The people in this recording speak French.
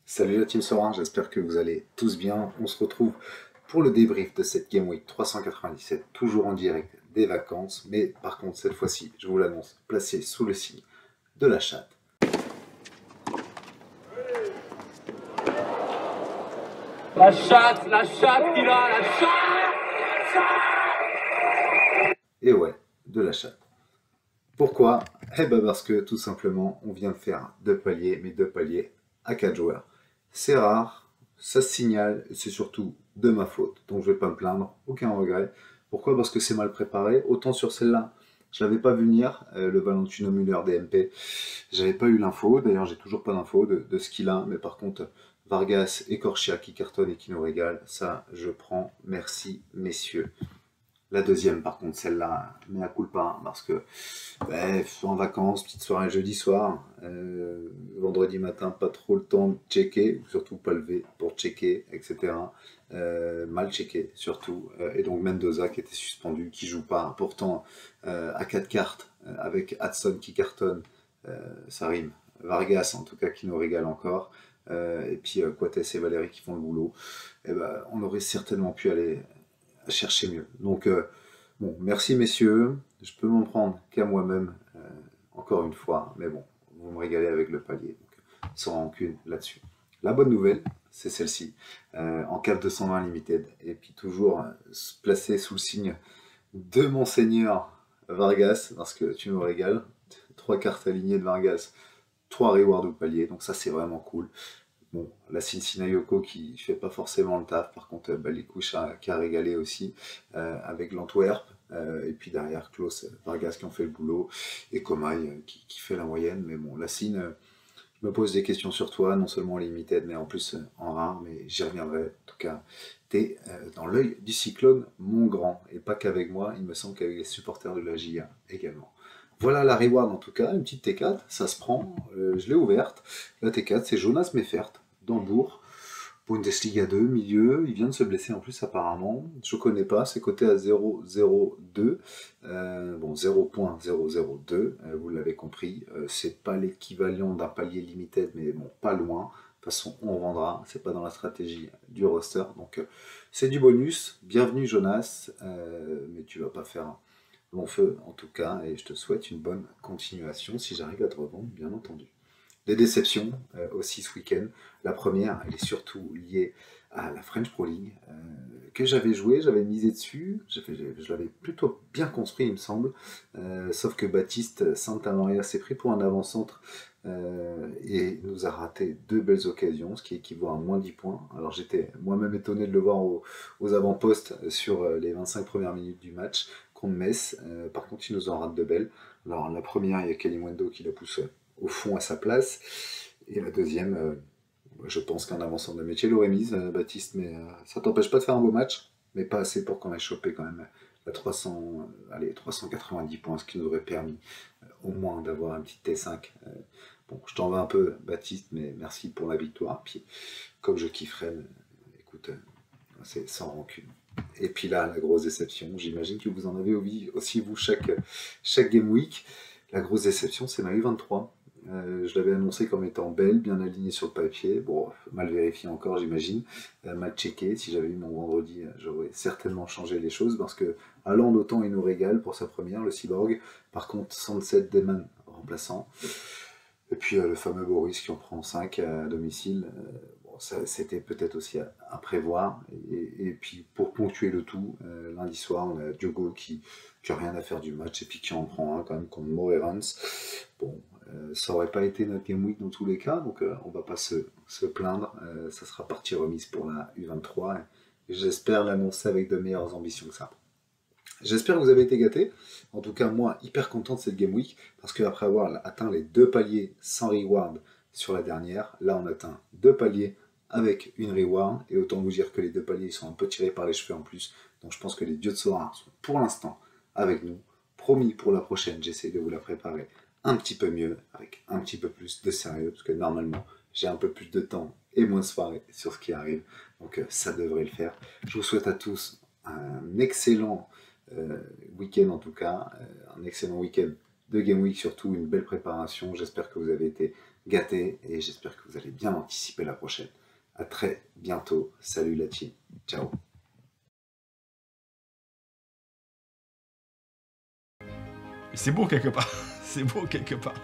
Salut la team Sorin, j'espère que vous allez tous bien. On se retrouve pour le débrief de cette Game Week 397, toujours en direct des vacances, mais par contre cette fois-ci, je vous l'annonce, placé sous le signe de la chatte. La chatte qu'il a, la chatte. Et ouais, de la chatte. Pourquoi? Eh ben parce que tout simplement, on vient de faire 2 paliers, mais 2 paliers à 4 joueurs. C'est rare, ça se signale, et c'est surtout de ma faute, donc je vais pas me plaindre, aucun regret. Pourquoi? Parce que c'est mal préparé, autant sur celle-là, je l'avais pas vu venir, le Valentino Müller DMP, j'avais pas eu l'info, d'ailleurs j'ai toujours pas d'info de ce qu'il a, mais par contre, Vargas et Corchia qui cartonnent et qui nous régalent, ça je prends, merci messieurs. La deuxième, par contre, celle-là, mea culpa, parce que en vacances, petite soirée jeudi soir, vendredi matin, pas trop le temps de checker, surtout pas lever pour checker, etc. Mal checké, surtout. Et donc Mendoza qui était suspendu, qui joue pas. Pourtant, à 4 cartes, avec Hudson qui cartonne, ça rime. Vargas, en tout cas, qui nous régale encore. Et puis Coates et Valérie qui font le boulot. Et ben, on aurait certainement pu aller chercher mieux. Donc, bon, merci messieurs, je peux m'en prendre qu'à moi-même, encore une fois, mais bon, vous me régalez avec le palier, donc sans rancune là-dessus. La bonne nouvelle, c'est celle-ci, en cap 220 limited, et puis toujours placé sous le signe de Monseigneur Vargas, parce que tu nous régales, 3 cartes alignées de Vargas, 3 rewards au palier, donc ça c'est vraiment cool. Bon, la Cincinnati Yoko qui fait pas forcément le taf, par contre les couches qui a régalé aussi avec l'Antwerp, et puis derrière Klaus Vargas qui ont fait le boulot, et Komai qui fait la moyenne, mais bon, la Cine, je me pose des questions sur toi, non seulement en limited, mais en plus en rare, mais j'y reviendrai, en tout cas, t'es dans l'œil du cyclone, mon grand, et pas qu'avec moi, il me semble qu'avec les supporters de la JA également. Voilà la reward en tout cas, une petite T4, ça se prend, je l'ai ouverte. La T4 c'est Jonas Meffert, d'Hambourg, Bundesliga 2, milieu, il vient de se blesser en plus apparemment, je connais pas, c'est coté à 0,02, bon 0.002, vous l'avez compris, c'est pas l'équivalent d'un palier limited, mais bon, pas loin, de toute façon on vendra, c'est pas dans la stratégie du roster, donc c'est du bonus, bienvenue Jonas, mais tu vas pas faire long feu en tout cas, et je te souhaite une bonne continuation si j'arrive à te revendre, bien entendu. Des déceptions aussi ce week-end. La première, elle est surtout liée à la French Pro League, que j'avais joué, j'avais misé dessus, je l'avais plutôt bien construit il me semble, sauf que Baptiste Santamaria s'est pris pour un avant-centre et nous a raté 2 belles occasions, ce qui équivaut à moins 10 points. Alors j'étais moi-même étonné de le voir aux avant-postes sur les 25 premières minutes du match contre Metz. Par contre, il nous en rate 2 belles. Alors la première, il y a Kalimundo qui la pousse au fond à sa place. Et la deuxième, je pense qu'un avançant de métier l'aurait mise, Baptiste, mais ça t'empêche pas de faire un beau match, mais pas assez pour qu'on ait chopé quand même la 390 points, ce qui nous aurait permis au moins d'avoir un petit T5. Bon, je t'en veux un peu, Baptiste, mais merci pour la victoire. Puis, comme je kifferais, écoute, c'est sans rancune. Et puis là, la grosse déception, j'imagine que vous en avez aussi vous chaque Game Week. La grosse déception, c'est ma U23. Je l'avais annoncé comme étant belle, bien alignée sur le papier. Bon, mal vérifié encore, j'imagine. Mal checké. Si j'avais eu mon vendredi, j'aurais certainement changé les choses parce que allant d'autant, il nous régale pour sa première, le Cyborg. Par contre, 107 Deman remplaçant. Et puis le fameux Boris qui en prend 5 à domicile. Bon, c'était peut-être aussi à prévoir. Et puis pour ponctuer le tout, lundi soir, on a Diogo qui n'a rien à faire du match et puis qui en prend un quand même contre Morerans. Bon, ça aurait pas été notre Game Week dans tous les cas, donc on va pas se plaindre. Ça sera partie remise pour la U23 et j'espère l'annoncer avec de meilleures ambitions que ça. J'espère que vous avez été gâtés. En tout cas, moi, hyper content de cette Game Week, parce qu'après avoir atteint les 2 paliers sans reward sur la dernière, là on atteint 2 paliers avec une reward, et autant vous dire que les 2 paliers sont un peu tirés par les cheveux en plus, donc je pense que les dieux de Sora sont pour l'instant avec nous. Promis pour la prochaine, j'essaie de vous la préparer un petit peu mieux, avec un petit peu plus de sérieux, parce que normalement, j'ai un peu plus de temps et moins de soirées sur ce qui arrive, donc ça devrait le faire. Je vous souhaite à tous un excellent week-end en tout cas, un excellent week-end de Game Week, surtout une belle préparation. J'espère que vous avez été gâtés et j'espère que vous allez bien anticiper la prochaine. À très bientôt. Salut la team. Ciao. C'est beau quelque part. C'est beau quelque part.